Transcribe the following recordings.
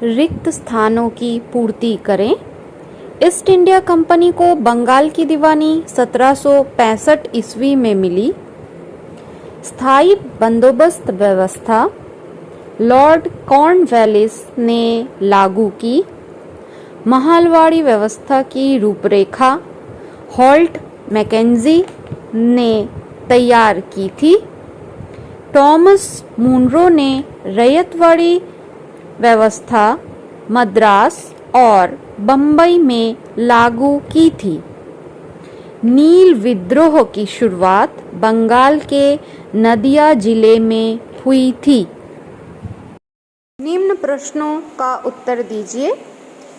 रिक्त स्थानों की पूर्ति करें। ईस्ट इंडिया कंपनी को बंगाल की दीवानी 1765 ईस्वी में मिली। स्थायी बंदोबस्त व्यवस्था लॉर्ड कॉर्नवालिस ने लागू की। महालवाड़ी व्यवस्था की रूपरेखा हॉल्ट मैकेंजी ने तैयार की थी। टॉमस मुनरो ने रैयतवाड़ी व्यवस्था मद्रास और बंबई में लागू की थी। नील विद्रोह की शुरुआत बंगाल के नदिया जिले में हुई थी। निम्न प्रश्नों का उत्तर दीजिए।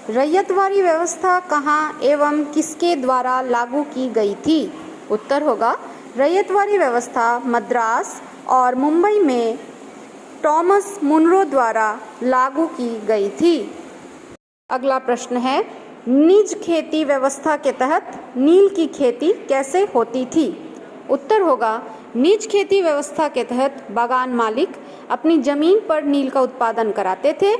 रैयतवाड़ी व्यवस्था कहाँ एवं किसके द्वारा लागू की गई थी? उत्तर होगा रैयतवाड़ी व्यवस्था मद्रास और मुंबई में टॉमस मुनरो द्वारा लागू की गई थी। अगला प्रश्न है, निज खेती व्यवस्था के तहत नील की खेती कैसे होती थी? उत्तर होगा निज खेती व्यवस्था के तहत बागान मालिक अपनी जमीन पर नील का उत्पादन कराते थे।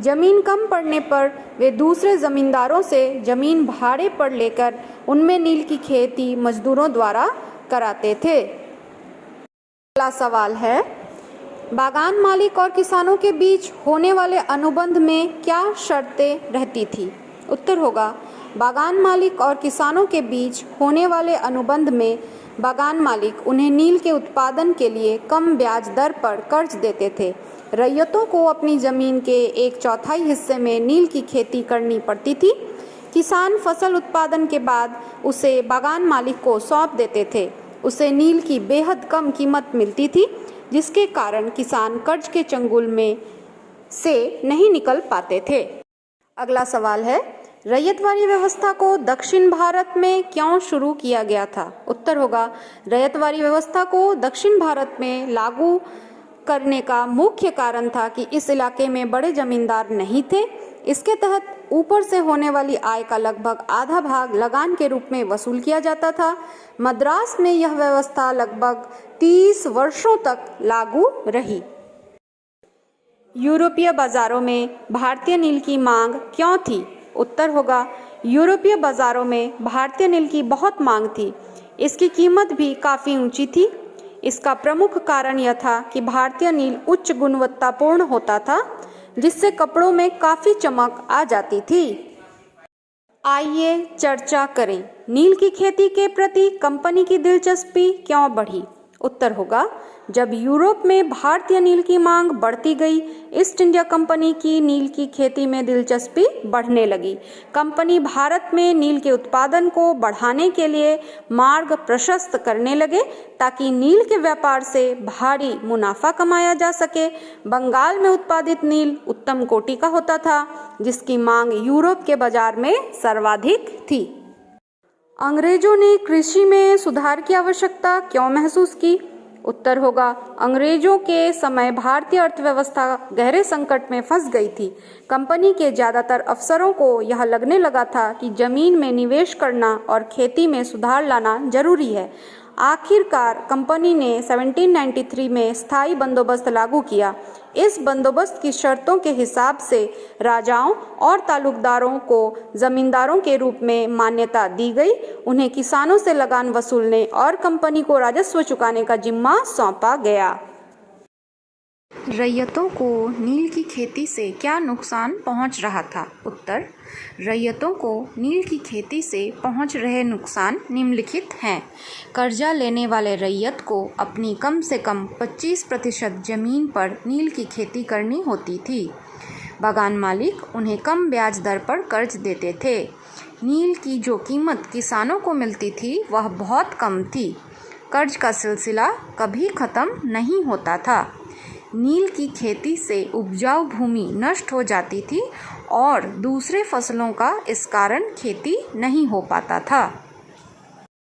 जमीन कम पड़ने पर वे दूसरे जमींदारों से जमीन भाड़े पर लेकर उनमें नील की खेती मजदूरों द्वारा कराते थे। अगला सवाल है, बागान मालिक और किसानों के बीच होने वाले अनुबंध में क्या शर्तें रहती थी? उत्तर होगा बागान मालिक और किसानों के बीच होने वाले अनुबंध में बागान मालिक उन्हें नील के उत्पादन के लिए कम ब्याज दर पर कर्ज देते थे। रैयतों को अपनी जमीन के 1/4 हिस्से में नील की खेती करनी पड़ती थी। किसान फसल उत्पादन के बाद उसे बागान मालिक को सौंप देते थे। उसे नील की बेहद कम कीमत मिलती थी, जिसके कारण किसान कर्ज के चंगुल में से नहीं निकल पाते थे। अगला सवाल है, रैयतवाड़ी व्यवस्था को दक्षिण भारत में क्यों शुरू किया गया था? उत्तर होगा रैयतवाड़ी व्यवस्था को दक्षिण भारत में लागू करने का मुख्य कारण था कि इस इलाके में बड़े जमींदार नहीं थे। इसके तहत ऊपर से होने वाली आय का लगभग आधा भाग लगान के रूप में वसूल किया जाता था। मद्रास में यह व्यवस्था लगभग 30 वर्षों तक लागू रही। यूरोपीय बाजारों में भारतीय नील की मांग क्यों थी? उत्तर होगा यूरोपीय बाजारों में भारतीय नील की बहुत मांग थी। इसकी कीमत भी काफ़ी ऊंची थी। इसका प्रमुख कारण यह था कि भारतीय नील उच्च गुणवत्तापूर्ण होता था, जिससे कपड़ों में काफ़ी चमक आ जाती थी। आइए चर्चा करें, नील की खेती के प्रति कंपनी की दिलचस्पी क्यों बढ़ी? उत्तर होगा जब यूरोप में भारतीय नील की मांग बढ़ती गई, ईस्ट इंडिया कंपनी की नील की खेती में दिलचस्पी बढ़ने लगी। कंपनी भारत में नील के उत्पादन को बढ़ाने के लिए मार्ग प्रशस्त करने लगे ताकि नील के व्यापार से भारी मुनाफा कमाया जा सके। बंगाल में उत्पादित नील उत्तम कोटि का होता था, जिसकी मांग यूरोप के बाजार में सर्वाधिक थी। अंग्रेजों ने कृषि में सुधार की आवश्यकता क्यों महसूस की? उत्तर होगा अंग्रेजों के समय भारतीय अर्थव्यवस्था गहरे संकट में फंस गई थी। कंपनी के ज़्यादातर अफसरों को यह लगने लगा था कि जमीन में निवेश करना और खेती में सुधार लाना जरूरी है। आखिरकार कंपनी ने 1793 में स्थायी बंदोबस्त लागू किया। इस बंदोबस्त की शर्तों के हिसाब से राजाओं और तालुकदारों को जमींदारों के रूप में मान्यता दी गई। उन्हें किसानों से लगान वसूलने और कंपनी को राजस्व चुकाने का जिम्मा सौंपा गया। रैयतों को नील की खेती से क्या नुकसान पहुंच रहा था? उत्तर रैयतों को नील की खेती से पहुंच रहे नुकसान निम्नलिखित हैं। कर्जा लेने वाले रैयत को अपनी कम से कम 25% जमीन पर नील की खेती करनी होती थी। बागान मालिक उन्हें कम ब्याज दर पर कर्ज देते थे। नील की जो कीमत किसानों को मिलती थी वह बहुत कम थी। कर्ज का सिलसिला कभी ख़त्म नहीं होता था। नील की खेती से उपजाऊ भूमि नष्ट हो जाती थी और दूसरे फसलों का इस कारण खेती नहीं हो पाता था।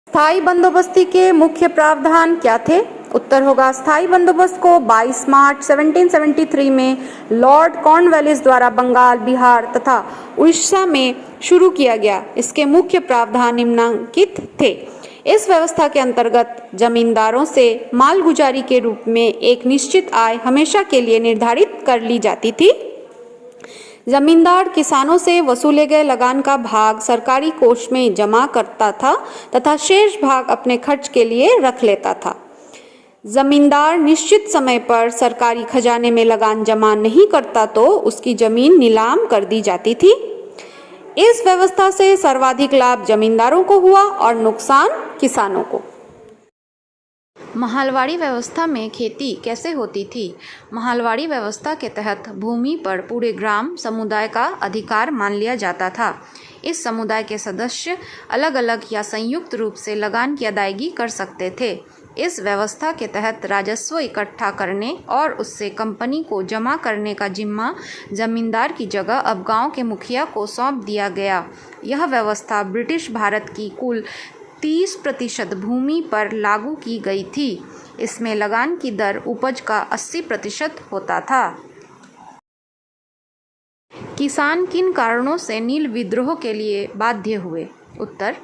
स्थायी बंदोबस्ती के मुख्य प्रावधान क्या थे? उत्तर होगा स्थायी बंदोबस्त को 22 मार्च 1773 में लॉर्ड कॉर्नवालिस द्वारा बंगाल, बिहार तथा उड़ीसा में शुरू किया गया। इसके मुख्य प्रावधान निम्नलिखित थे। इस व्यवस्था के अंतर्गत जमींदारों से मालगुजारी के रूप में एक निश्चित आय हमेशा के लिए निर्धारित कर ली जाती थी। जमींदार किसानों से वसूले गए लगान का भाग सरकारी कोष में जमा करता था तथा शेष भाग अपने खर्च के लिए रख लेता था। जमींदार निश्चित समय पर सरकारी खजाने में लगान जमा नहीं करता तो उसकी जमीन नीलाम कर दी जाती थी। इस व्यवस्था से सर्वाधिक लाभ जमींदारों को हुआ और नुकसान किसानों को। महलवाड़ी व्यवस्था में खेती कैसे होती थी? महलवाड़ी व्यवस्था के तहत भूमि पर पूरे ग्राम समुदाय का अधिकार मान लिया जाता था। इस समुदाय के सदस्य अलग अलग या संयुक्त रूप से लगान की अदायगी कर सकते थे। इस व्यवस्था के तहत राजस्व इकट्ठा करने और उससे कंपनी को जमा करने का जिम्मा जमींदार की जगह अब गांव के मुखिया को सौंप दिया गया। यह व्यवस्था ब्रिटिश भारत की कुल 30% भूमि पर लागू की गई थी। इसमें लगान की दर उपज का 80% होता था। किसान किन कारणों से नील विद्रोह के लिए बाध्य हुए? उत्तर,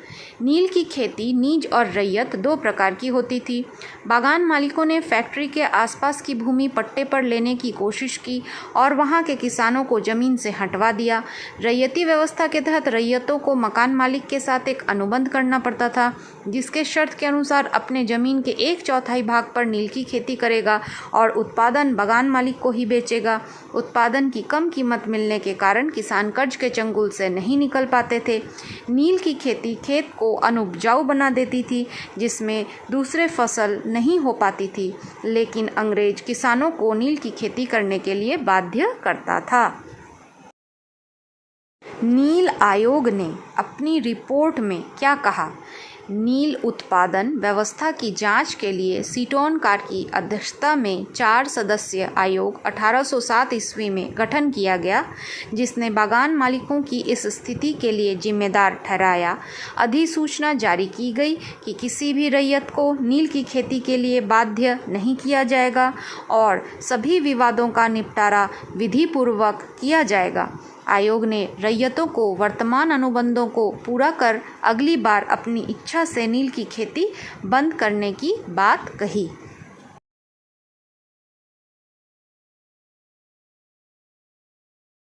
नील की खेती नीज और रैयत दो प्रकार की होती थी। बागान मालिकों ने फैक्ट्री के आसपास की भूमि पट्टे पर लेने की कोशिश की और वहां के किसानों को जमीन से हटवा दिया। रैयती व्यवस्था के तहत रैयतों को मकान मालिक के साथ एक अनुबंध करना पड़ता था, जिसके शर्त के अनुसार अपने जमीन के 1/4 भाग पर नील की खेती करेगा और उत्पादन बागान मालिक को ही बेचेगा। उत्पादन की कम कीमत मिलने के कारण किसान कर्ज के चंगुल से नहीं निकल पाते थे। नील की खेती खेत को अनुपजाऊ बना देती थी, जिसमें दूसरे फसल नहीं हो पाती थी, लेकिन अंग्रेज किसानों को नील की खेती करने के लिए बाध्य करता था। नील आयोग ने अपनी रिपोर्ट में क्या कहा? नील उत्पादन व्यवस्था की जांच के लिए सीटोनकार की अध्यक्षता में 4 सदस्यीय आयोग 1807 ईस्वी में गठन किया गया, जिसने बागान मालिकों की इस स्थिति के लिए जिम्मेदार ठहराया। अधिसूचना जारी की गई कि किसी भी रैयत को नील की खेती के लिए बाध्य नहीं किया जाएगा और सभी विवादों का निपटारा विधिपूर्वक किया जाएगा। आयोग ने रैयतों को वर्तमान अनुबंधों को पूरा कर अगली बार अपनी इच्छा से नील की खेती बंद करने की बात कही।